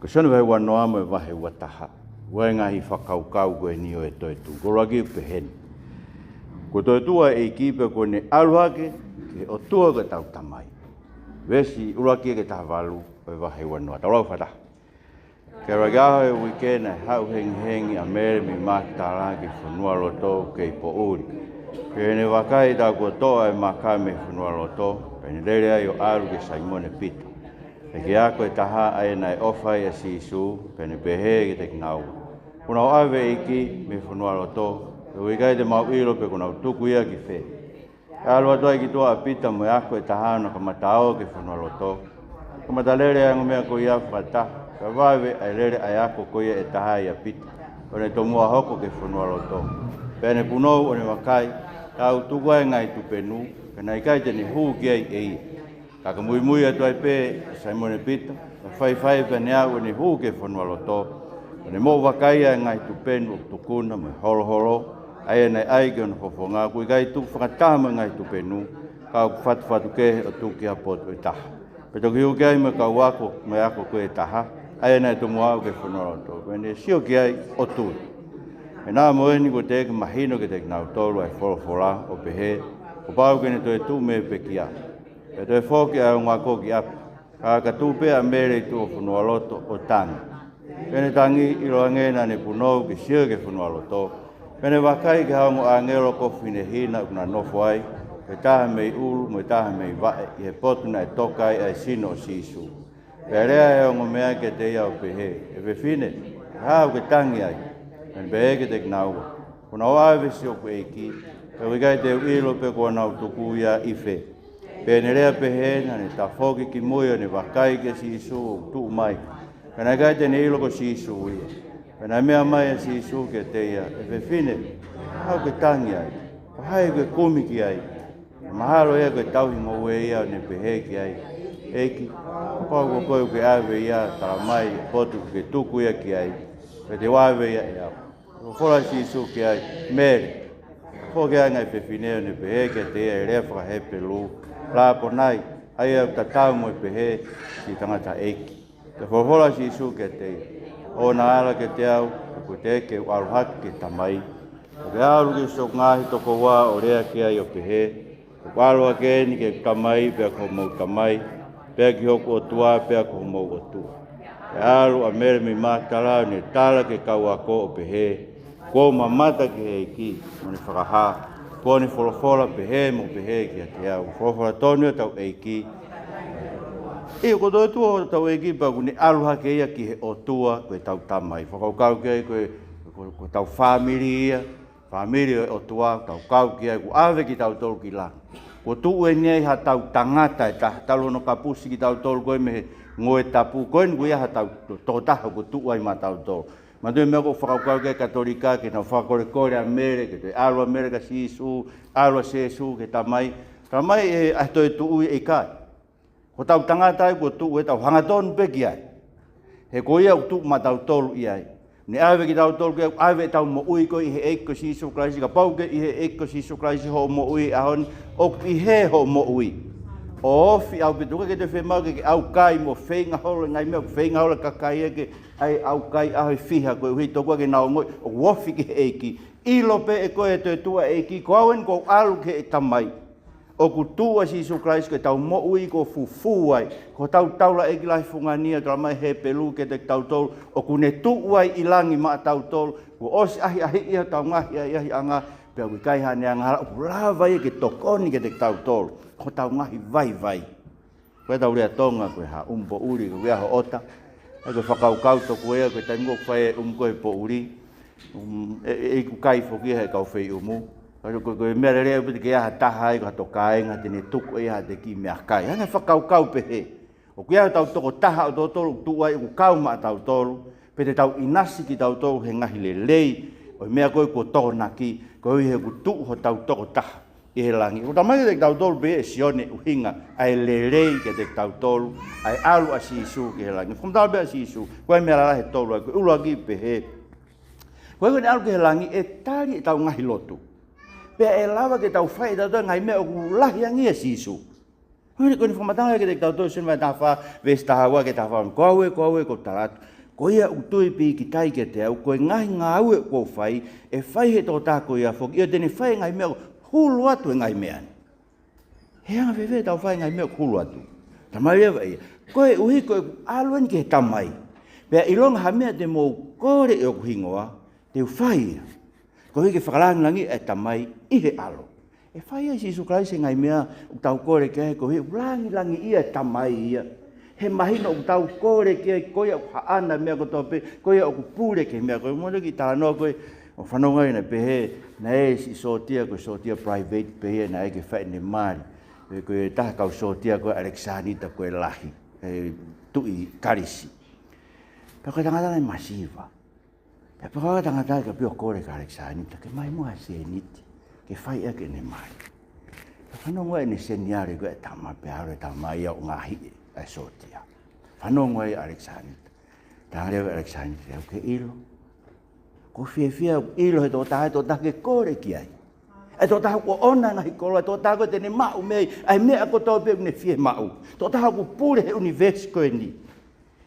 Ko sanu vai wanoa mo vahe wataha. Wai ngahi whakaukau koe ni o e toi tu. Ko ragi upe hen. Ko toi tua e kipe ko ne aluake ke o tua ke tau tamai. Vesi uraki ke tahawalu o vahe wanoa. Tau whataha. Ke ragaho e weekend e hau hengi a mere mi mātara ke whanua roto ke po uri. Ke ne wakai tā kua toa e maka me whanua roto. Pe ne rere ai o aru ke Saimone Pita. E ke ako e taha ai nai ofai a sisu, pe ne pehe ke te ngau. Kuna o ave iki me whanua roto. Pe wikai te mau ilo pe kuna utuku ia ki whe. E alu atoa ki toa a Pita mo e ako e taha na kamatao ke whanua roto. Kamatalere ango mea ko ia whataha. Ka wawe ai rere ai ako koia e taha ia Pita. O ne tomua hoko ke whanua roto. Pe ne punou o ne wakai. Tau tukai ngai tupenu. Pe nei kai te ni huu ki ai e ia. Kaka mui mui atu ai pe Saimone Pita. Ka whai pe ne au ni huu ke whanua roto. O ne mo wakai ai ngai tupenu tukuna me holo holo. Ai nei ai ke ona whawhonga. Kui kai tu whakatama ngai tupenu. Ka whatu whatu ke o tuki a poto e taha. Pe toki hu ki ai me ka wako me ako koe e taha. Ai nei tomu au ke whanua roto. Pe ne sio ki ai o tui. E nā moeni ko te eke mahino ke te kinau tolu ai whorofora o pehe. Ko pau kene toi tū me pe ki a. E toi whoki au ngā koki apa. Ka tū pe a mere i tū o whanua roto o tangi. Pene tangi i roa ngena ne punou ke sio ke whanua roto. Pene wakai ke haungo a ngero kofi ne hina kuna nofo ai. Ke taha mei uru mo taha mei vae. I he potuna e tokai ai sino o sisu. Pe rea e ongo mea ke te ia o pehe. E pe fine, hao ke tangi ai. En behe te knaua. Kuna o awesi o koe ki, ka wikai te uilo pe kua nau tuku ia ife. Pe ne rea pehe na ne ta whoki ki muia ne wakai ke sisu o tuu mai. Ka nai kai te ne ilo ko sisu ia. Ka nai mea mai a sisu ke te ia. E pe fine, hau ke tangi ai. Ka hai ke kumi ki ai. Mahalo ea ke tauhi ngowe ia ne pehe ki ai. Eki, ka pau ko koe ke awe ia taramai potu ke tuku ia ki ai. Pe te wawe ia ia. Ko fora sisu ki ai mere. Ko ke ai ngai pepineo ne pehe ke te ia e rea whakahepe lu. La po nai, ai au tatau mo i pehe si tangata eki. Te fora sisu ke te ia. O na ala ke te au, ko te ke aruhaki ke tamai. Ko ke aru ke sok ngahi toko wā o rea ki ai o pehe. Ko alua ke ni ke tamai pia ko mau tamai. Pia ki hoku o tua pia ko mau o tua. E alu a mere mi mātara ne tala ke kaua ko o pehe. Ko mamata ke hei ki, mo ne whakaha. Ko ne wholofola pehe mo pehe ki a te au. Wholofola tonu e tau ei ki. E ko tō tua o tau ei ki pa ku ne aluha ke ia ki he o tua koe tau tamai. Whakaukau ke ai koe tau whamiri ia. Whamiri o tua tau kau ki ai ku awe ki tau tolu ki la. Ko tuu e nei ha tau tangata e taha talo no kapusi ki tau tolu koe me ngoe tapu koe ngu ia ha tau tōtaha ko tuu ai ma tau tolu. Ma tue mea ko whakaukau ke katolika ke nau whakore kore a mere ke te alua mere ka sisu, alua sesu ke tamai. Tamai e ahto e tuu e kai. Ko tau tangata ai ko tuu e tau hangatonu pe ki ai. He ko ia tuu ma tau tolu i ai. Ne awe ki tau tolu ke awe tau mo ui ko i he eiko sisu klaisi ka pau ke i he eiko sisu klaisi ho mo ui ahon o i he ho mo ui. O ofi au pituka ke te whemau ke au kai mo whenga hola ngai mea whenga hola kakai ke ai au kai aho i whiha koe hui tokua ke nao ngoi o wofi ke eiki. Ilo pe e koe te tua eiki ko awen ko alu ke e tamai. O ku tua sisu Christ ke tau mo ui ko fufu ai. Ko tau taula eki lai fungania tala mai he pelu ke te tau tolu. O ku ne tuu ai ilangi maa tau tolu. Ko osi ahi ahi ia tau ngahi ahi anga. Pea kui kai hane anga o ku lava ia ke tokoni ke te tau tolu. Ko tau ngahi vai vai. Koe tau rea tonga koe ha umpo uri koe ho ota. E koe whakaukau toku ea koe taingo whae koe po uri. E ku kai whoki he kau whei umu. Koe mea rea piti ke aha taha e ka to kāenga tene tuku e aha te ki mea kai. Hanga whakaukau pehe. O kia tau toko taha o tau tolu tu ai u kau maa tau tolu. Pete tau inasi ki tau tolu he ngahi le lei. O mea koe ko toho naki. Koe he ku tuu ho tau toko taha. I he langi. O tamai ke te tau tolu pe e sione uhinga. Ai le lei ke te tau tolu. Ai alu a sisu ke he langi. Whamtau pe a sisu. Koe mea la he tolu ai. Koe ulagi pehe. Koe koe alu ke he langi e tari e tau ngahi lotu. Pea e lawa ke tau whai tau tau ngai mea o ku lahi angi e sisu. Hoi ko ni whamatanga ke te tautou sen vai tawha vesta hawa ke tawha koe ko taratu. Ko ia utui pi ki tai ke te au, koe ngahi ngā au e kua whai, e whai he tō tāko ia whoki, ia tene whai ngai mea hulu atu e ngai mea ni. He anga whewhe tau whai ngai mea hulu atu. Tamai ewa ia, koe uhi koe aluani ke he tamai. Pea ilonga ha mea te mou kore e o kuhingoa, te whai ia. Koe hiki whakalangi e tamai i he alo. E whai ia si Isu Kraise ngai mea u tau kore ke he koe langi ia e tamai ia. He mahino o tau kore ke koe o haana mea ko tope, koe o kupure ke mea koe. Mone ki tānoa koe, o whanonga ina pehe, na e si sotia koe sotia private pehe, na e ke whai ne maari. Koe taha kau sotia koe Alexanita koe lahi, tui karisi. Pea koe tangata nei masiva. Pea koe tangata ka pio kore ka Alexanita, ke mai mua se niti, ke whai ake ne maari. Pea whanonga ina seniare koe tama pea haro tama ia o ngahi e sotia. Whanonga e Alexanita. Tāngarea Alexanita, au ke ilo. Ko whiawhia ilo he tō taha ke kore ki ai. E tō taha ko ona ngahi koro, e tō taha ko tene mau mei, ai mea ko tō pe une whie mau. Tō taha ko pure he universe koe ni.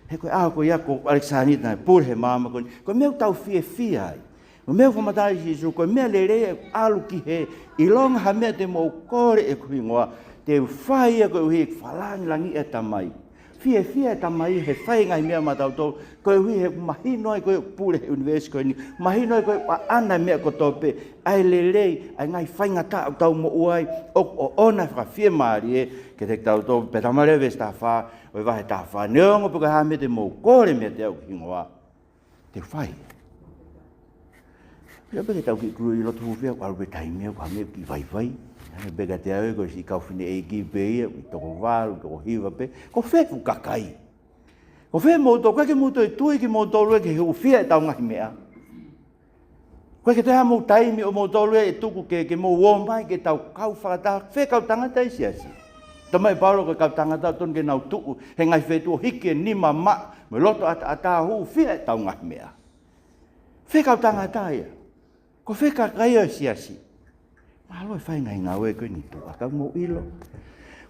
He koe aho ko ia ko Alexanita, pure he mama koe ni. Koe meu tau whiawhia ai. Ko meu whamatari si Isu, koe mea le rea alu ki he, ilonga ha mea te mou kore e kuhingoa, te whaia koe uhi whalangi langi e tamai. Fie e tamai he whai ngai mea matau tō, koe uhi he mahinoi koe pure he universe koe ni, mahinoi koe wa ana mea ko tōpe, ai lelei, ai ngai whainga tā au tau mo uai, o ona whakawhie maari e, ke te tau tō, pe tamare ves tā whā, oi wahe tā whā, neongo puka hā me te mou kore mea te au hingoa, te whai. Pia peke tau ki kuru i lotu huwhia, kwa rupe taimea, kwa mea ki vai. Bega te au ko si kaufine e ki pe ia, i toko waru, toko hiwa pe, ko whefu kakai. Ko whe mouto, koe ke mouto e tui ki mouto lue ke heu whia e tau ngahi mea. Koe ke te ha mou taimi o mouto lue e tuku ke mou womai ke tau kau whakata, whe kau tangata i siasi. Tamai paro koe kau tangata ton ke nau tuku, he ngai whetu o hiki e nima ma, me loto ata hu whia e tau ngahi mea. Whe kau tangata ia, ko whe kakai o siasi. Malo e whai ngai ngau e koe ni tu, akau mō ilo.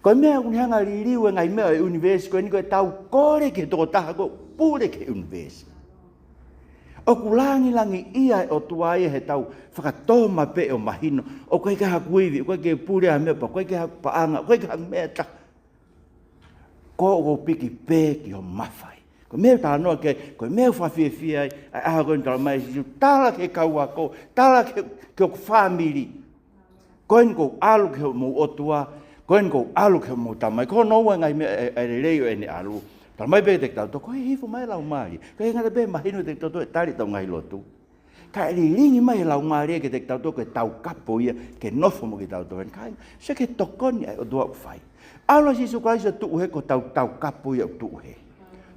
Koe mea kuni hanga ririu e ngai mea e universi, koe ni koe tau kore ke toko taha ko pure ke universi. O kulangi ia e o tuai he tau whakatoma pe o mahino, o koe ke hakuivi, koe ke pure a mea pa, koe ke hakupaanga, koe ke mea ta. Ko o piki pe ki o mawhai. Koe mea tānoa ke, koe mea whawhiawhia ai aha koe ni tala mai sisu, tala ke kaua ko, tala ke o whamiri. Koen ko alu ke mo otua, koen ko alu ke mo tamai, ko no ngai me e reo ene alu. Tamai be te tau, ko hifu mai lau mai. Ko ngata be mahino te tau e tari tau ngai lotu. Ka ringi mai lau mai ke te tau ke tau kapo ia, ke nofo mo ke tau to. Kai se ke tokoni ai o dua fai. Alo si Isu Kraise tu he ko tau kapo ia tu he.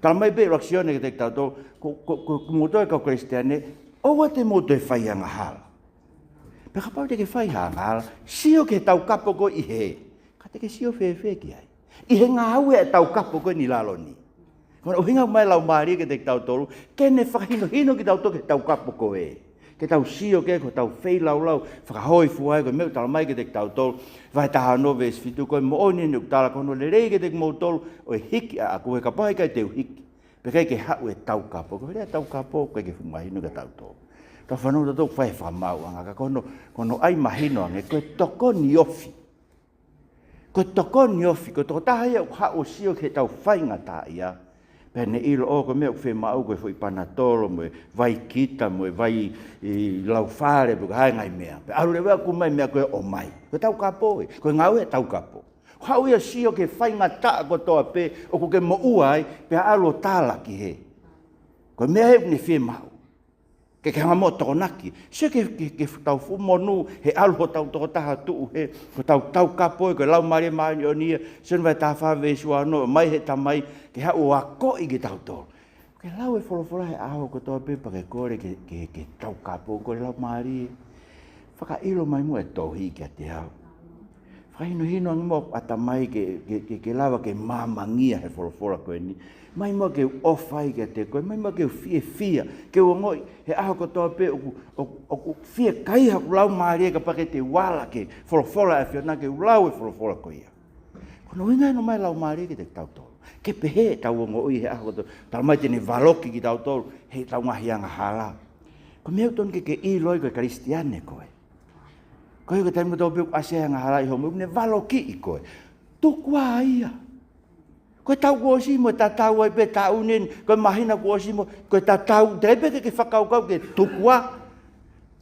Tamai be reaksione ke te tau ko mo to ka kristiane, o te mo te fai anga hala. Peka pau te ke whai hanga, sio ke tau kapo ko i he. Ka te ke sio whewhe ki ai. I he ngā haue e tau kapo ko ni lalo ni. Kona o hinga mai lau maari ke te tau toru, kene whakahino ki tau to ke tau kapo ko e. Ke tau sio ke ko tau whei lau, whakahoi fuai ko meu tala mai ke te tau toru, vai taha no ves fitu ko mo oni ni utala kono le rei ke te mo toru, o e hiki a koe ka pahe kai teu hiki. Peka ke hau e tau kapo, ko rea tau kapo, koe ke whumahino ke tau toru. Ka whanau ta tō whai whamau anga, ka kono ai mahino ange, koe toko ni ofi. Koe toko ni ofi, koe toko taha ia hao sio ke tau whainga tā ia. Pene ilo o koe mea whai mau koe whai panatoro, moe vai kita, moe vai lau whare, puka hai ngai mea. Pe aru rewa kumai mea koe o mai. Koe tau kapo e, koe ngau e tau kapo. Hao ia sio ke whainga tā ko toa pe, o ko ke mo uai, pe alo tāla ki he. Koe mea he ni whai mau. Ke hanga mo toko naki. Se ke tau fumonu, he alu tau toko taha tuu he, ko tau kapo, ko lau maria maani o nia, sen vai taha whawe sua no, mai he tamai, ke hau a koi ki tau tō. Ke lau e wholowhola he aho ko toa pepa ke kore ke tau kapo, ko lau maria. Whaka ilo mai mua e tohi ki a te hau. Whahino hino ang mo atamai ke lawa ke mamangia he wholowhola koe ni. Mai mo ke ofai ke te koe, mai mo ke fia, ke o ngoi, he aho katoa pe o fia kai haku lau maari ka pake te wala ke wholofola e whiona ke lau e wholofola koe ia. Ko Kono winga no mai lau mari ki te tautolo. Ke pehe tau ngo i he ako to. Tau mai tene valoki ki tautolo. He tau ngahi anga hala. Ko meu ton ke i loi koe kristiane koe. Koe ke taimu tau piuk ase anga hala i homo. Ne valoki i koe. Tukua ia. Koe tau kuosi mo ta tau ai pe tau nin. Koe mahina kuosi mo. Koe ta tau. Tepe ke whakau kau ke tukua.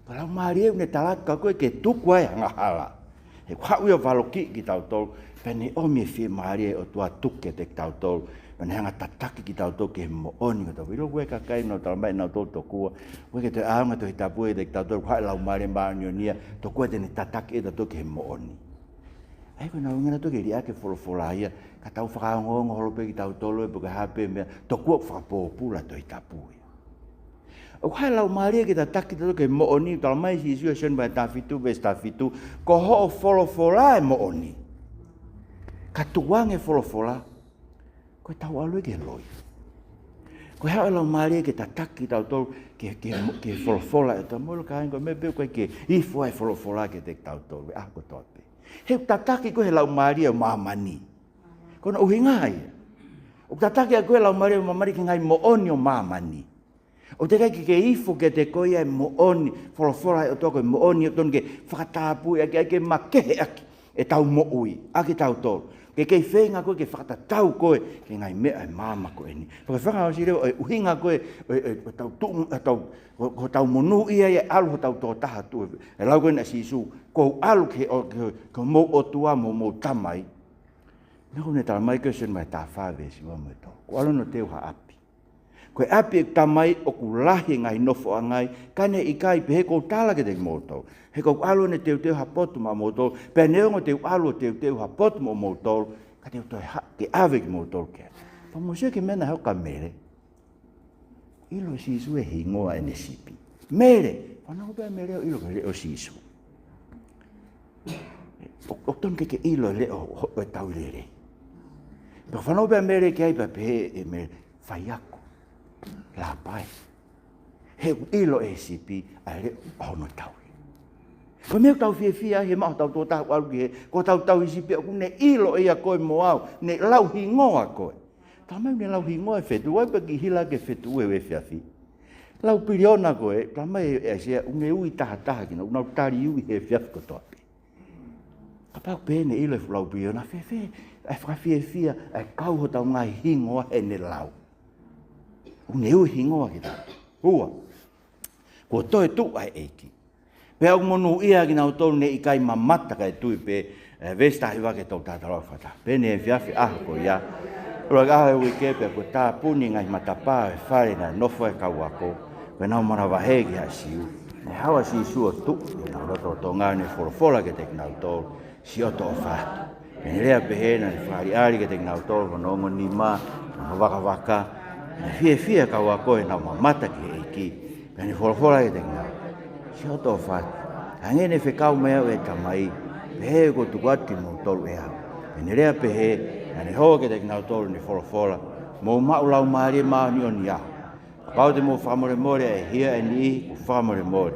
Ko lau mari ne talaka koe ke tukua e anga hala. He kwa ua valoki ki tautolo. Pene o me fi mari o tua tuke te tautolo. Pene hanga tataki ki tautolo ke mo oni ko tau. Ilo koe kakai no tala mai na tolo tokua. Koe ke te aanga to hitapu e te tautolo. Kwa lau mari mbaani o nia. Tokua tene tataki e tautolo ke mo oni. Ai koe na ungana toke ri ake folofola ia. Ka tau whakaongongo holope ki tautolo e puke hape mea. Tokua whakapopula to hitapu ia. O kai lau maria ki ta taki tato ke mo oni. Tala mai si isua sen bai tafitu ves tafitu. Ko ho folofola e mo oni. Ka tuange folofola. Koe tau alue ke loi. Koe hao lau maria ki ta taki tautolo ke folofola e ta molo ka ingo me beu koe ke ifo ai folofola ke te tautolo. E ako tope. He ta taki koe lau maria mamani. Kono uhingai. O ta taki a koe lau maria mamani ki ngai mo oni o mamani. O te kai ke ifo ke te koe ai mo oni. Folofola e o toko mo oni o ton ke whakatapu e ke makehe aki. E tau mo ui. Aki tau tolo. Ke kei whenga koe ke whakatatau koe. Ke ngai mea e mama koe ni. Paka whanga o si reo e uhinga koe. Ko tau monu ia e alu ho tau tō taha tu. E lau koe na si su. Ko alu ke mou o tua mou tamai. Nako ne tala mai koe sen mai tā whawe si wa mo e tō. Ko alu no teo ha api. Koe api e tamai o ku lahi ngai nofo a ngai. Kane i kai pe he kou tala ke te mōtou. He kou alu ne teo teo ha potu ma mōtou. Pe neongo teo alu teo teo ha potu ma mōtou. Ka teo toi ke ave ki mōtou kia. Pa mōsia ke mena hau ka mere. Ilo sisu e hingoa ene sipi. Mere. Whanau pia mere o ilo ka leo sisu. O ton ke ilo leo e tau lere. Pa whanau pia mere ke ai pa pe e mere. Whaiako. La pai. He ilo e sipi a leo hono tau. Ko meu tau fia he mau tau tō tahu alu ki he. Ko tau i sipi aku ne ilo e a koe mo au. Ne lau hingoa koe. Tā mai ne lau hingoa e whetu. Wai pa ki hila ke whetu e whiawhi. Lau piriona koe. Tā mai e sea unge ui taha kina. Unau tari ui he whiawhi ko tope. Ka pau pēne ilo e lau piriona. Whewhe. E whakawhia. E kau ho tau ngai hingoa e ne lau. Unge ui hingoa ki tā. Hua. Ko toi tu ai eiki. Pe au monu ia ki nau tolu ne ikai mamata kai tui pe vesta hiwa ke tau tātaro whata. Pene e whiawhi aha ko ia. Ura aha e ui kepe ko tā puni ngai matapā e whare na nofo e kau ako. Koe nau marawa he ki ha siu. Ne hawa si sua tu. E nau roto o tō ngāne whorofola ke te nau tolu. Si oto o whātu. Pene rea pehe na ni whari ari ke te nau tolu. Kono ongo ni mā. Kono waka. Ne whie kau ako e nau mamata ki eiki. Pene whorofola ke te nau. Si oto o whātu. Hangene whekau mea e tamai. Pehe ko tukuati mo tolu e hau. Pene rea pehe. Ane hoa ke te kinau tolu ni wholofola. Mō mau lau maari e maa ni o ni aho. Ka pau te mō whamore more e hia e ni ihi ku whamore more.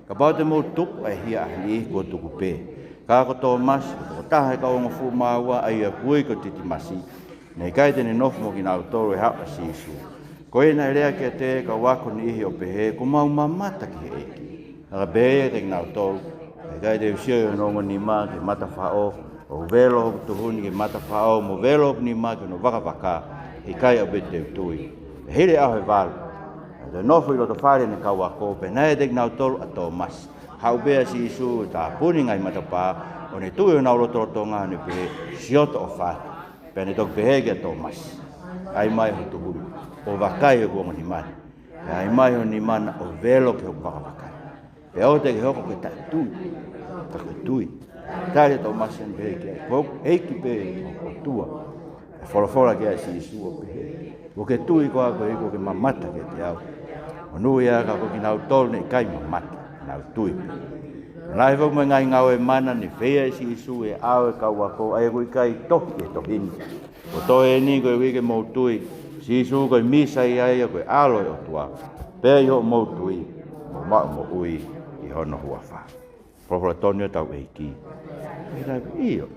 Ka pau te mō tuku e hia e ni ihi ko tuku pē. Ka ako tō masi. Ko taha e ka onga fu maua ai a kui ko titi masi. Nei kai tene nofu mo kinau tolu e hapa si isu. Ko e nai rea ke te ka wako ni ihi o pehe. Ko mau mamata ki he eki. Ka behe te kinau tolu. Nei kai te usio e nongo ni maa ki mata whao. O velo hoku tuhuni ke mata whao, mo velo hoku ni maa ke no waka i kai au bete utui. E here au he walu. Te nofu i roto whare ne kau a kōpe, nai te nau tolu a tō mas. Hau bea si isu tā puni ngai mata pā, o ne tui o nau roto roto ngā ne pehe, sioto o whātu. Pea ne tok pehe ke tō mas. Ai mai ho tuhuni, o wakai o kuongo ni mana. Pea ai mai ho ni mana o velo ke hoku waka. Pea o te ke hoko ke tai tui, tako tui. Tare tau masen pehe ki ai. Kau eiki pehe o tua. E wholofola ki ai si isu o pehe. Ko ke tui koa ko eko ke mamata ke te au. O nui a ka ko ki nau tolu ne kai mamata. Nau tui pehe. Nai whau mai ngai ngau e mana ne whea si isu e au e kau ako. Ai ko i kai tohi e tohini. Ko toe ni ko e wike mou tui. Si isu ko i misa i ai ko e alo e o tua. Pea i ho mou tui. Mo mao mo ui i hono hua wha. Profora tonio tau eiki. Iyo.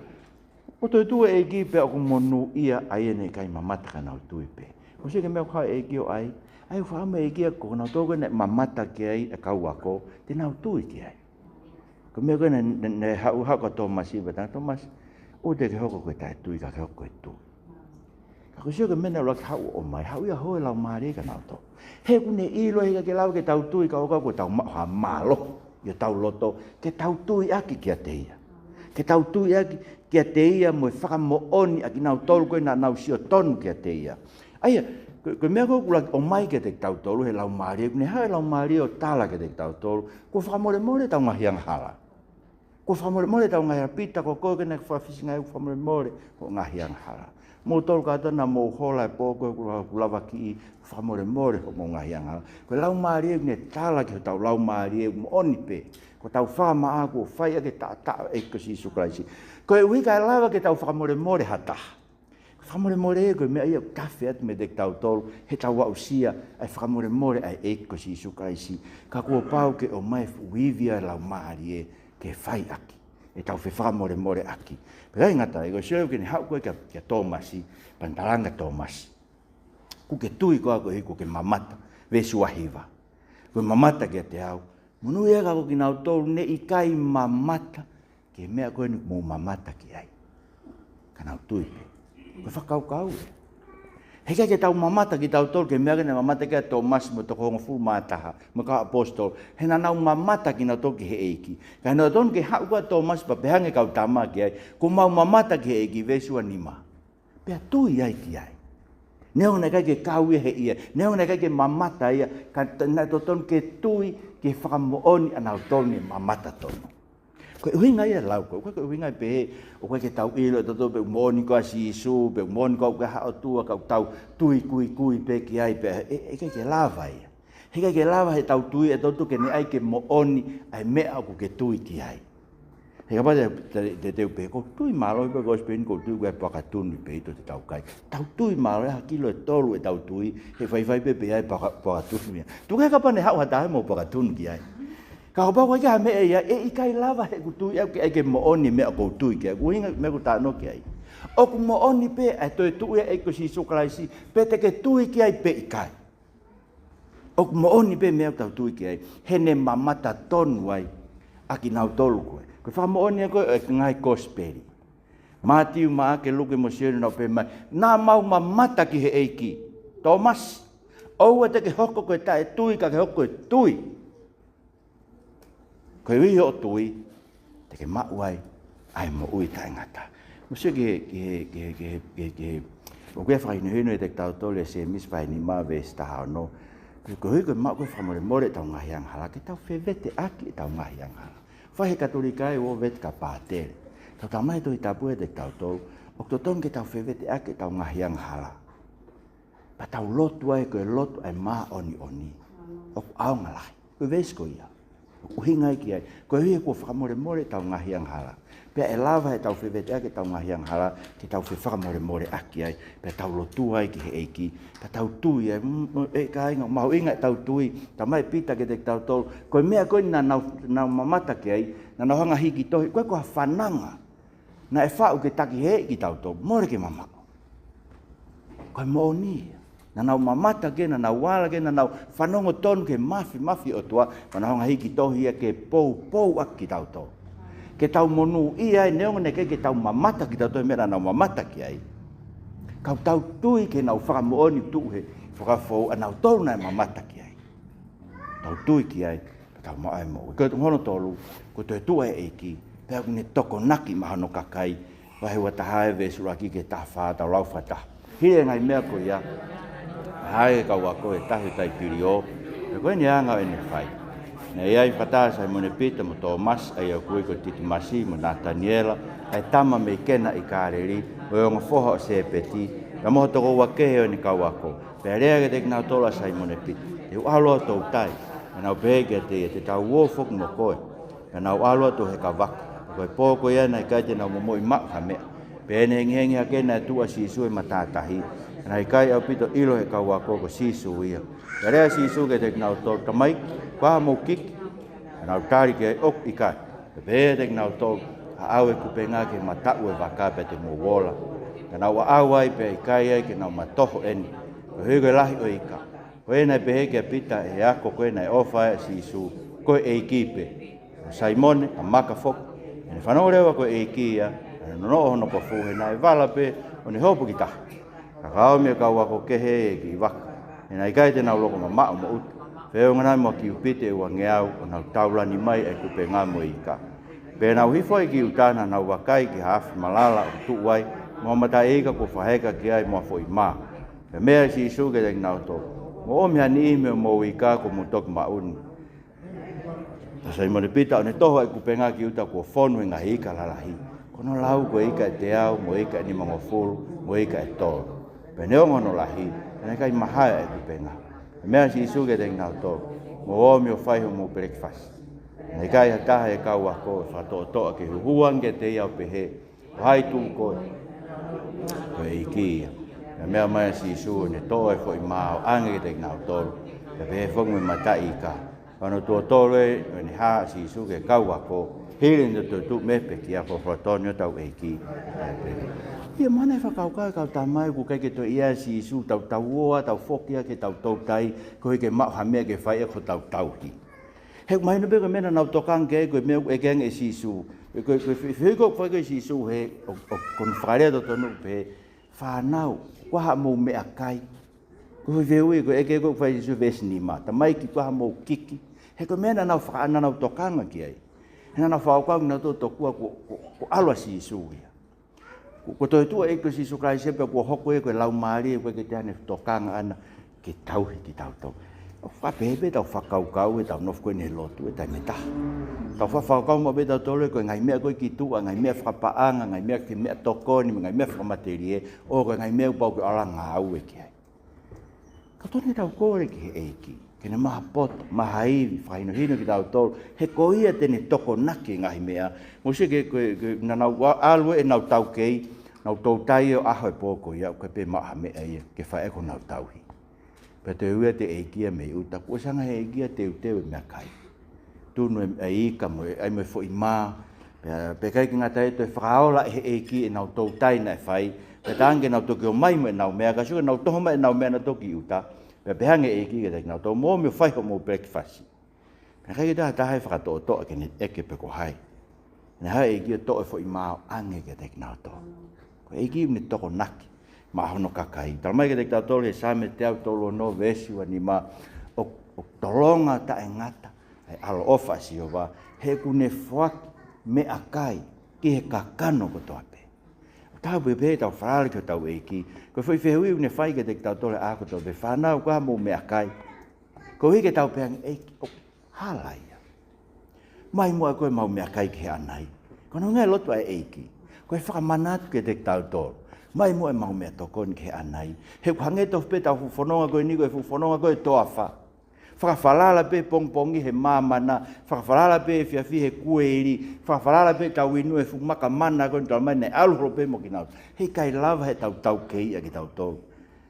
O toi tu e ki pe o monu ia ai nei kai mamata kana tu pe. O se ke me ka e ki o ai. Ai fa me e ki ko na to ne mamata ke ai e ka wa ko te na tu ki ai. Ko me ko ne ha ko to masi ba to mas o te ho ko ta tu ka ko tu. Ko se ke me na lo ka o mai ha ia ho la mari ka na to. He ku ne i lo ke la ke tau tu ka ko tau ma lo. Ia tau loto ke tau tu aki ki te ia. Ke tau tu aki kia te ia mo whakamo oni a ki nau tolu koe na nau sio tonu kia te ia. Aia, koe mea koe kula o mai ke te tau tolu he lau maari, kune hae lau maari o tala ke te tau tolu, ko whamore more tau ngahiang hala. Ko whamore more tau ngahiang pita, ko koe kene whawhisi ngai whamore more ko ngahiang hala. Mo tolu katana mo hola e po koe kulawa ki i whamore more ko ngahiang hala. Koe lau maari kune tala ke tau lau maari mo oni pe. Ko tau whama ako, whai ake ta e kasi sukalaisi. Ko e wika e lawa ke tau whakamore more hata. Whakamore more e koe mea ia kawhi atu me dek tau tolu, he tau wau sia, ai whakamore more ai e kasi sukalaisi. Ka kua pau ke o mai wivia lau maari e ke whai aki. E tau whakamore more aki. Pera ingata, e koe seo ke ne hau koe kia Tomasi, pantalanga Tomasi. Ku ke tui koa koe hiko ke mamata, vesu ahiva. Koe mamata kia te au. Munu ea kako ki nau tolu ne i kai mamata ke mea koe ni mou mamata ki ai. Ka nau tuipe. Koe whakau kau e. Heka ke tau mamata ki tau tolu ke mea kene mamata kia Tomas mo toko honga fu mātaha mo ka apostol. He na nau mamata ki nau tolu ki he eiki. Ka nau tolu ke hau kua Tomas pa pehange kau tama ki ai. Ko mau mamata ki he eiki vesua nima. Pea tui ai ki ai. Neo na kai ke kau ia he ia. Neo na kai ke mamata ia. Ka nau tolu ke tui ke whakamooni anau tonu mamata tonu. Koe uhinga ia lau koe, koe uhinga pe o koe ke tau ilo e toto pe umoni koa si isu, pe umoni koa uke hao tua kau tau tui kui pe ki ai pe, e kai ke lava ia. He kai ke lava he tau tui e toto ke ne ai ke mooni ai mea aku ke tui ki ai. He ka pate te teu pe, ko tui malo ipe ko speni ko tui koe pakatunu pe ito te tau kai. Tau tui malo e hakilo e tolu e tau tui, he whai pe pe ai pakatunu ia. Tu kai ka pane hao hatahe mo pakatunu ki ai. Ka ho pako ia me ia e i kai lava he ku tui ai ke mooni mea ko tui ki ai. Ku hinga me ku tāno ki ai. O ku mooni pe ai toi tui e ko si sukalaisi, pe te ke tui ki ai pe i kai. O ku mooni pe mea tau tui ki ai, he ne mamata tonu ai, aki nau tolu koe. Koe whamaoni koe e ngai kosperi. Mātiu maa ke luke mo sione nau pe mai. Nā mau mamata ki he eiki. Tomas, oua te ke hoko koe tae tui ka ke hoko koe tui. Koe ui o tui, te ke mauai, ai mo ui tae ngata. Mo sio o koe whainihino e te tau tole se mis whaini maa ve staha no. Koe hui koe mau koe whamore more tau ngahiang hala, ke tau whewete aki e tau ngahiang hala. Whahe katolika e o vet ka pātere. Tau tamai toi tapu e te tau tau, o to ton ke tau whewete ake tau ngahiang hala. Pa tau lotu ai koe lotu ai maa oni. O au ngalai, koe vesko ia. O hingai ki ai, koe hui e kua whakamore more tau ngahiang hala. Pea e lava e tau whewete ake tau ngahiang hala, ki tau whakamore more aki ai, pea tau lotu ai ki he eiki, pea tau tui ai, e ka inga, mahu inga e tau tui, tamai pita ke te tau tolu, koe mea koe na nau mamata ki ai, na nau hanga hiki tohi, koe koha whananga, na e whau ke taki he ki tau tolu, more ke mamako. Koe mooni, na nau mamata ke, na nau wala ke, na nau whanongo tonu ke mafi o tua, na nau hanga hiki tohi e ke pou aki tau tolu. Ke tau monu ia e neonga ne ke tau mamata ki tau toi mera nau mamata ki ai. Kau tau tui ke nau whakamooni tuhe, whakafou a nau tolu nai mamata ki ai. Tau tui ki ai, tau maai mo. Koe tu hono tolu, ko toi tua e eiki, pēku ne toko naki mahano kakai, wahe wata hae ve suraki ke ta wha tau lau whata. Hire ngai mea ko ia, hae kau a koe tahi tai piri o, e koe ni anga e ne whai. Na iai whatasa mo ne pita mo Tomas ai au kui ko Titi Masi mo Nathaniela ai tama me kena i kāreri o onga whoha o se peti ka moho toko wakehe o ni kau ako. Pea rea ke te kina tola sai mo ne pita. E u aloa tau tai. E nau peheke te tau uofok mo koe. E nau aloa tau he ka waka. Koe pōko ia nei kai te nau momo i mak ha mea. Pea ene hengi ha kena e tua sisu e matatahi. E nei kai au pito ilo he kau ako ko sisu ia. Pea rea sisu ke te kina tola tamai. Kwa mo kiki, nau tari ke ok i kai. Te pētek nau tō, au e kupenga ke matau e waka pe te mowola. Kana wa awai pe kai ai ke na matoho eni. Ko hege lahi o ika. Ko ena pe heke pita e ako ko ena e ofa e si su ko e kipe. Saimone a maka fok. Ene whanau rewa ko e kia. No hono ko fuhe na e wala pe o ne hopu ki taha. Kakao mea kau wako kehe e ki waka. E nai kai te nau loko ma maa mo utu. Wheo nganai mo ki upite ua ngeau o nau taulani mai e kupe ngā mo i ka. Pe nau hifo e ki utana nau wakai ki hafi malala o tu wai. Mo mata eika ko whaheka ki ai mo fo i maa. Pe mea si suke te nau tō. Mo omia ni ime mo i ka ko mo toku mauni. Tasai mo ne pita o ne toho e kupe ngā ki uta ko whonu e ngā hika lalahi. Kono lau ko ika e te au, mo ika e ni mangofuru, mo ika e tō. Pe neongo no lahi, ene kai mahaya e kupenga. Mea si suke te ngau tō, mo omi o whaiho mo breakfast. Ene kai hataha e kau ako e whatoa toa ke huhuange te iau pehe, o hai tū koe, ko e ikia. Mea mai si suke ne tō e fo i mao, ange te ngau tō, e pehe whangu e matai i ka. Wano tō tō e ne haa si suke e kau ako, hiri nda tu mepe ki a whawhatonio tau e ki. Ia mana e whakaukau kau tamai ku kai ke to ia si isu tau tau oa, tau whokia ke tau tau tai, ko ke mau hamea ke whai e ko tau tau hi. He mai no beko mena nau tokang ke ko me e geng e si isu. Ko whiko whai ke si isu he o kon wharea to tonu pe whanau, waha mou mea kai. Ko whiwui ko e ke ko whai isu vesni ma, tamai ki waha mou kiki. He ko mena nau whakaana nau tokanga ki ai. Hena na whaokau na tō tokua ko alwa si isu ia. Ko toi tua e ko si isu kai sepe ko hoko e ko lau maari e ko ke te ane tokanga ana ke tauhi ki tau tau. O whapepe tau whakaukau e tau nofko e ne lotu e tai me taha. Tau whakaukau mo be tau tolo e ko ngai mea koe ki tua, ngai mea whakapaanga, ngai mea ki mea tokoni, ngai mea whakamateri e, o ko ngai mea upau ke ala ngā au e ki ai. Ka tone tau kore ki he eiki. Kena maha poto, maha iwi, whaino hino ki tau tolu, he ko ia tene toko naki ngahi mea. Mo se ke na nau alwe e nau tau kei, nau tau tai o aho e pōko ia, koe pe maha mea ia, ke whae ko nau tauhi. Pe te ua te eikia me uta, kua sanga he eikia te uteu e mea kai. Tunu e ika mo, ai mo e fo i maa, pe kai ki ngata e to e whakaola e eiki e nau tau tai na e whai, pe tange nau toki o mai mo e nau mea, ka suka nau toho mai e nau mea na toki uta, pe pehange e ki ke tau tau mo me whaiho mo breakfast. Pe kai ta tahe whakatoa toa ke ne eke pe ko hai. Ne hai e ki to e fo i mao ange ke te nau toa. Ko e ki ne toko naki, ma hono kakai. Tal mai ke te tau toa le same te au tolo no vesi wa ni ma o tolonga ta e ngata. E alo ofa si o wa, he ku ne whaki me akai ki he kakano ko toa pe. Tau pepe tau wharare ko tau eiki. Ko whai whehui une whai ke te tau tole ako tau pe whanau kua mou mea kai. Ko hike tau peang eiki. Halaia. Mai mua koe mau mea kai ki he anai. Kono ngai lotu ai eiki. Koe whakamanatu ke te tau tolo. Mai mua mau mea tokoni ki he anai. He kuhange tof pe tau fufononga koe ni koe fufononga koe toa wha. Whakawhalala pe pongpongi he mamana, whakawhalala pe whiawhi he kueiri, whakawhalala pe tau inu e whumaka mana koe tau mai nei aluhoro pe mo ki nau. Hei kai lava he tau tau kei a ki tau tau,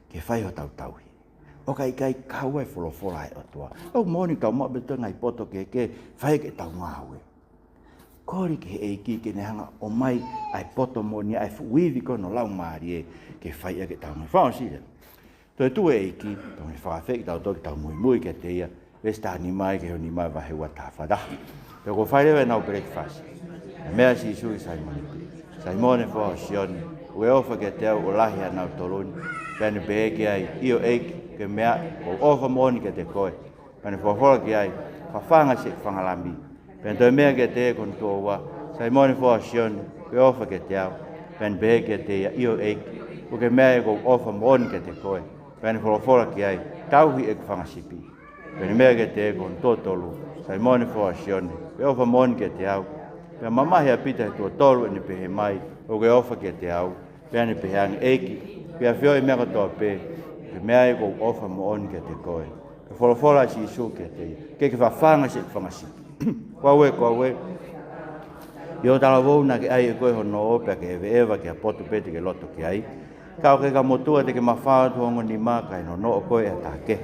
ke whai ho tau tau hi. O kai kaua e wholofora he otua. O moni tau mo beto ngai poto ke whai ke tau ngāwe. Kori ke eiki ke ne hanga o mai ai poto moni ai fuivi kono lau maari e ke whai a ke tau ngāwe. Whao sire. Toi tu e iki, tau me whakawheki tau toki tau mui ke te ia, vesta ni mai ke ho ni mai wahe ua tā whadahi. Peo ko whairewe nau breakfast. Mea si sui Saimone. Saimone wha o sioni, ue ofa ke te au o lahi a nau toluni, pēne beheke ai, io eiki ke mea o ofa moni ke te koe. Pēne whawhora ke ai, whawhanga se whangalami. Pēne toi mea ke te e kon tō wa, Saimone wha o sioni, ue ofa ke te au, pēne beheke te ia, io eiki, o ke mea e ko ofa moni ke te koe. Pēne wholofora ki ai, tauhi e ku whangasipi. Pēne mea ke te e kon tōtolu, Saimone wha o sioni, ue ofa moni ke te au. Pēne mamahi a pita he tō tolu e ni pehe mai, o ke ofa ke te au, pēne pehe angi eiki, pēne whio e mea katoa pē, ke mea e ko ofa moni ke te koe. Ke wholofora si isu ke te ia, ke whawhanga se ku whangasipi. Kwa ue, Io tala wona ke ai e koe hono opea ke ewa ke a potu pete ke loto ki ai. Kau ke ka motua te ke mawhao tuongo ni mā kai no o koe a tāke.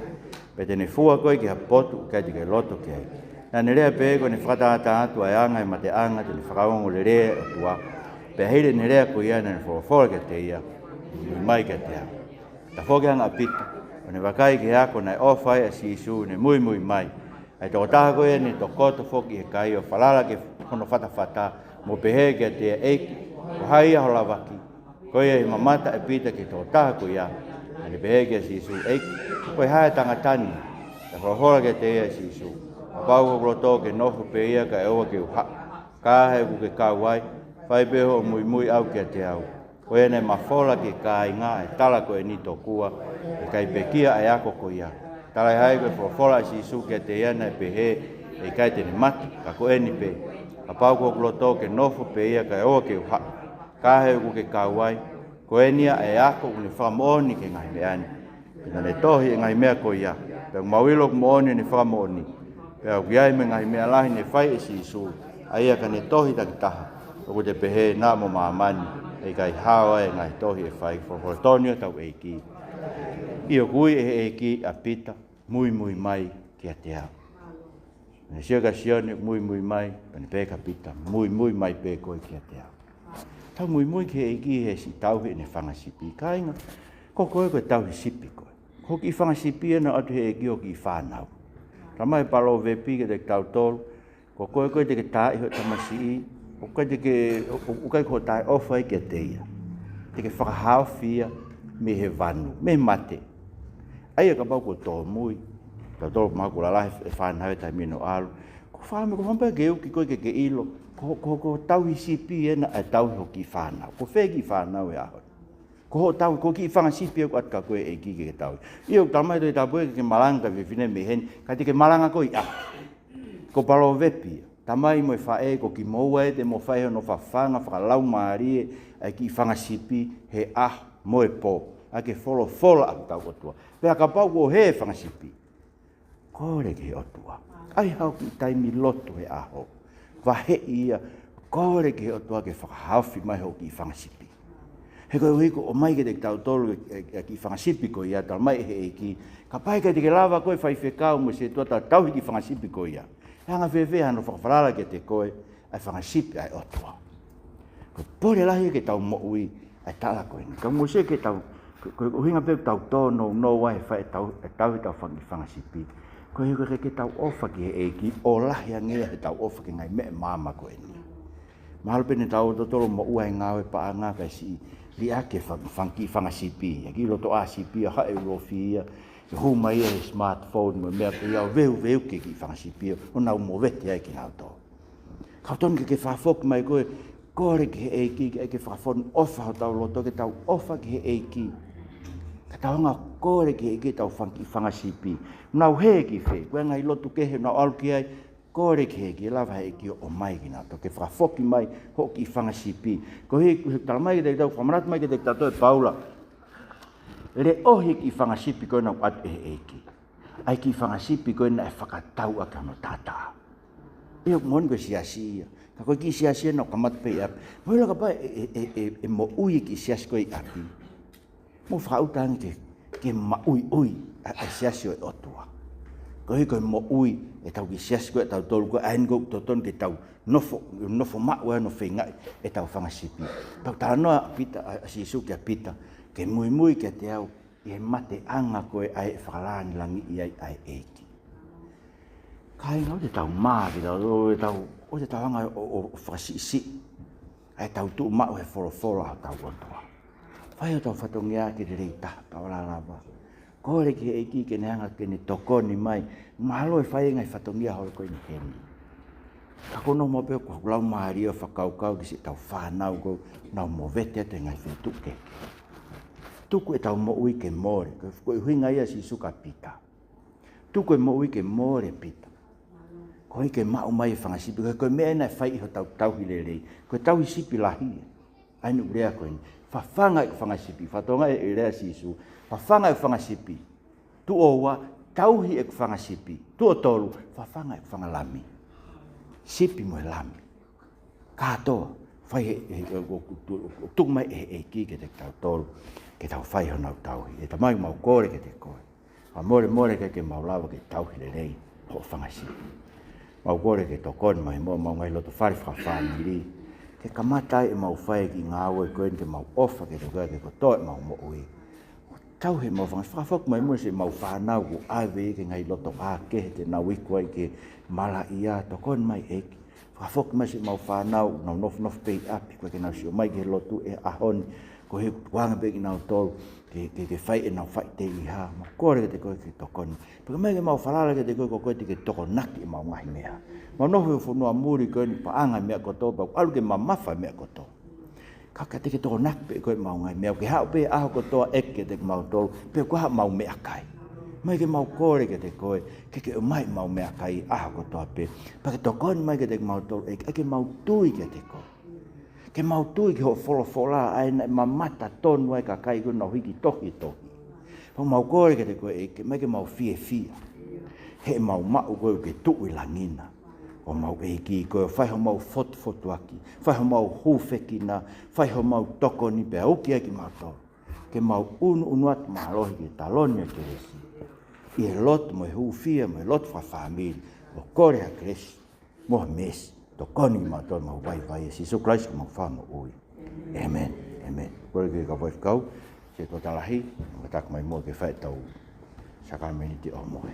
Pete ne fua koe ke a potu kai te ke loto ki ai. Na ne rea pe ko ne whakatata atu ai anga ma te anga te le whakaongo le rea o tua. Pe heile ne rea ko ia ne whora ke te ia. Mai ke te au. Ta whokeanga pita. O ne wakai ke ako nei ofai a si isu ne mui mai. Ai tō taha koe ni tō koto whoki e kai o whalala ke hono whata mo pehe ke te eiki. O hai aho la waki. Koe e mamata e pita ki tō taha koe ia. Ani pehe ke si isu eiki. Koe hae tangatani. Ta whora ke te ia si isu. A pau ko tō ke nofu pe ia ka e oa ke uha. Ka he ku ke kauai. Whai peho mui au ke te au. Koe nei mawhola ke kai ngā e tala koe ni tō kua. E kai pekia e ako ko ia. Talai hai koe whawhola si isu ke te iana e pehe e kai tene mati. Ka koe ni pe. A pau ko tō ke nofu pe ia ka e oa ke uha. Ka he ku ke kauai. Koe nia e ako uni whakamooni ke ngai meani. Pina ne tohi e ngai mea ko ia. Pea mawilo ku mooni ni whakamooni. Pea uiai me ngai mea lahi ne whai e si isu. Aia ka ne tohi takitaha. Oku te pehe nā mo maamani. E kai hawa e ngai tohi e whai. Whakotonio tau e ki. Io kui e ki a pita. Mui mai ki a te au. Ne sia ka sione mui mai. Pane peka pita. Mui mai pe koe ki a te au. Tau mui ke e ki he si tauhi ne whangasipi. Kainga. Ko koe koe tauhi sipi koe. Ko ki whangasipi e na atu he e ki o ki whanau. Ramai palo vepi ke te tau tolu. Ko koe te ke tā iho tamasi i. O kai te ke ukai ko tai ofai ke te ia. Te ke whakahao fia me he vanu, me mate. Aia ka pau ko tō mui. Tau tōru maku la lahi e whanau tai mino alu. Ko whame ko whampai ke uki koe ke ilo. Ko tauhi sipi e na e tauhi ho ki whanau. Ko whegi whanau e aho. Ko ho tauhi, ko ki whanga sipi e ko atka koe e ki ke tauhi. Io tamai toi tapu e ke malanga vi whine me hen. Ka te ke malanga koe i aki. Ko palo vepi. Tamai mo e whae ko ki moua e te mo whae no whawhanga, whakalau maarie, e ki whangasipi he mo e pō. A ke wholo a tau otua. Pea ka pau ko he whangasipi. Kore ke otua. Ai hau ki taimi loto he aho. Wahe ia, kore ke otua ke whakahawhi mai ho ki whangasipi. He koe hiko o mai ke te tau tolu ki whangasipi ko ia, tal mai he e ki. Ka pai ke te ke lava koe whai whekau mo se tuata tauhi ki whangasipi ko ia. Hanga whewhe hano whakawharala ke te koe, ai whangasipi ai otua. Ko pore lahi ke tau mo'ui, ai tala koe ni. Ka mose ke tau, koe uhinga peu tau tōno, no wai whae tau whangasipi. Koe hiko ke tau ofa ki he eki, o lahi angea he tau ofa ki ngai me mama koe ni. Mahalo pene tau totoro mo'ua e ngawe pa a ngā kai si, li ake whangasipi. Ia ki loto a sipi, a hae urofia, e huma ia he smartphone mo mea pe iau veu ke ki whangasipio o nau mo vete ai ki nau tō. Kautonu ke whawhok mai koe, kore ke he eiki ke whawhon ofa ho tau loto ke tau ofa ke he eiki. Ka tau ngā kore ke eiki tau whangasipi. Nau he ki whe, koe ngai lotu ke he nau alu ki ai, kore ke he ki lawa he eiki o mai ki nau tō. Ke whawhoki mai ho ki whangasipi. Ko he tala mai ke te tau whamanat mai ke te tau e Paula. Le ohi ki whangasipi koe nau atu e eki. Ai ki whangasipi koe na e whakatau a kano tātā. Eo moni koe siasia. Ka koe ki siasia nau kamatu pei api. Moila ka pai e mo ui ki siasi koe api. Mo whakautangi ke ma ui a siasi o e otua. Koe koe mo ui e tau ki siasi koe tau tolu koe ahin koe toton ke tau nofo maua no whengai e tau whangasipi. Tau tānoa pita a sisuki a pita. Ke mui ke te au, i he mate anga koe ai e whakalani langi i ai eki. Kai ngau te tau māri, o te tau anga o whakasisi, ai tau tuu mau he whoro a tau otua. Whai o tau whatongi a ke te rei taha, pawararaba. Kore ki he eki ke neanga ke ne tokoni mai, mahalo e whai ngai whatongi a hoi koe ni heni. Ka kono mo peo ko lau māri o whakaukau ki se tau whanau ko, nau mo vete te ngai whetuke. Tuku e tau mo ui ke more, koe huinga ia si suka pita. Tuku e mo ui ke more pita. Koe ke mau mai whangasipi, koe mea ena e whai iho tauhi lerei. Koe tauhi sipi lahi. Ainu urea koe ni. Whawhanga e whangasipi, whatonga e rea si isu. Whawhanga e whangasipi. Tu owa, tauhi e whangasipi. Tu o tolu, whawhanga e whangalami. Sipi mo e lami. Katoa, whai tuku mai e ki ke te tau tolu. Ke tau whai honau tauhi. E tamai mau kore ke te koe. A more ke mau lawa ke tauhi le rei. Ho whangasipi. mau kore ke tokon mai mo mau ngai loto fari whawhaniri. Ke kamatai e mau whae ki ngā ue koen ke mau ofa ke toka ke kotoe mau mo ui. Tau he mau whangwhawhok mai mua se mau whanau ku awe ke ngai loto a ke te nau iku ai ke mala ia tokon mai eki. Whawhok mai se mau whanau nau nof pei api koe ke nau sio mai ke lotu e ahoni ko he wanga pe ki nau tolu ke whai e nau whai te iha. Ma kore ke te koe ke tokon. Pika mai ke mau whalala ke te koe ko koe te ke tokonaki e mau ngahi mea. Ma noho e whunua muri koe ni paanga mea koto pa alu ke mamafa mea koto. Kaka te ke tokonaki pe koe mau ngahi mea. Ke hao pe aho kotoa eke te mau tolu pe koe hao mau mea kai. Mai ke mau kore ke te koe ke mai mau mea kai aho kotoa pe. Pa ke tokon mai ke te mau tolu ke mau tui ke te koe. Ke mau tui ki ho wholofola ai na mamata tonu ai ka kai kuna hiki tohi. Pa mau kore ke te koe ke mai ke mau fie. He mau mau koe ke tui langina. O mau ki koe whai ho mau fotu aki. Whai ho mau hufekina. Whai ho mau tokoni pe auki ai ki mau tolu. Ke mau unu atu mahalohi ke taloni ke resi. I e lot mo e hufia mo e lot whawhamiri. O kore a kresi. Moha mesi. Tokoni ma tol ma vai e Jesu Christ ma famo oi. Amen. Kore ke ka vai kau se to talahi, ma tak mai mo ke fai tau. Sakameni ti o moe.